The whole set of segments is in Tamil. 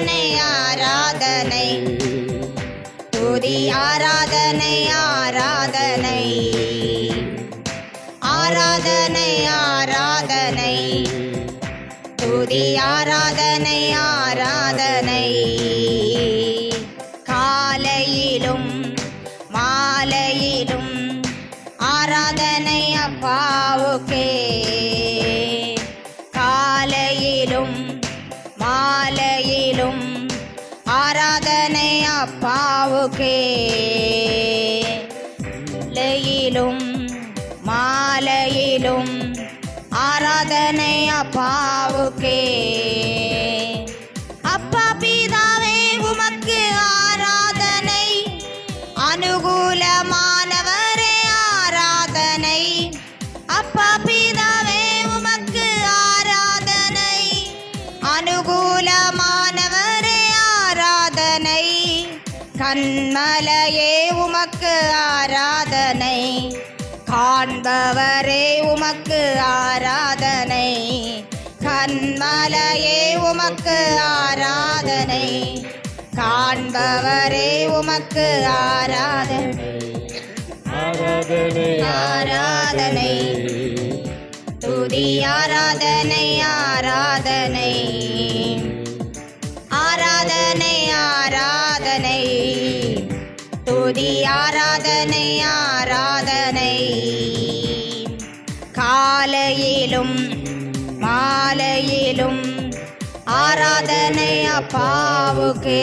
ஆராதனை ஆராதனை துதி ஆராதனை ஆராதனை ஆராதனை ஆராதனை துதி ஆராதனை ஆராதனை காலையிலும் மாலையிலும் ஆராதனை அப்பாவுக்கே காலையிலும் மாலையிலும் ஆராதனை அப்பாவுக்கே காலையிலும் மாலையிலும் ஆராதனை அப்பாவுக்கே அப்பா பிதாவே உமக்கு ஆராதனை அனுகூலமானவரே ஆராதனை அப்பா பிதாவே உமக்கு ஆராதனை அனுகூலமானவரே ஆராதனை கண்மலையே உமக்கு ஆராதனை காண்பவரே உமக்கு ஆராதனை கண்மலையே உமக்கு ஆராதனை காண்பவரே உமக்கு ஆராதனை ஆராதனை ஆராதனை துதி ஆராதனை ஆராதனை ஆராதனை ஆராதனை துதி ஆராதனை ஆராதனை காலையிலும் மாலையிலும் ஆராதனை அப்பாவுக்கே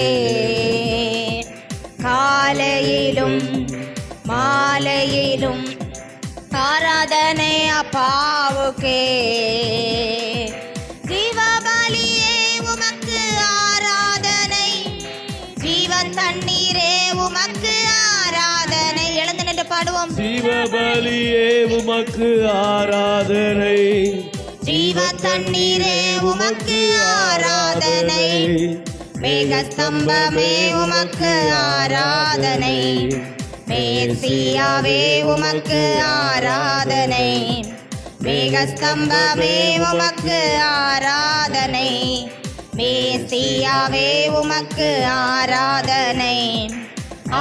காலையிலும் மாலையிலும் ஆராதனை அப்பாவுக்கே ஜீவபலியே உமக்கு ஆராதனை ஜீவன் தண்ணீரே உமக்கு ஆராதனை எழுந்து நின்று பாடுவோம் ஜீவபலியே உமக்கு ஆராதனை ஜீவ தண்ணீரே உமக்கு ஆராதனை மேகஸ்தம்பமே உமக்கு ஆராதனை மேசியாவே உமக்கு ஆராதனை மேகஸ்தம்பமே உமக்கு ஆராதனை மேசியாவே உமக்கு ஆராதனை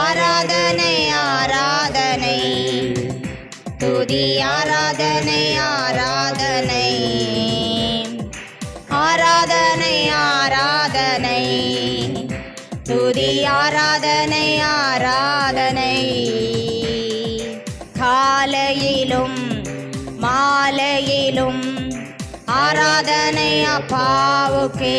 ஆராதனை ஆராதனை துதி ஆராதனை ஆராதனை ஆராதனை ஆராதனை துதி ஆராதனை ஆராதனை காலையிலும் மாலையிலும் ஆராதனை அப்பாவுக்கே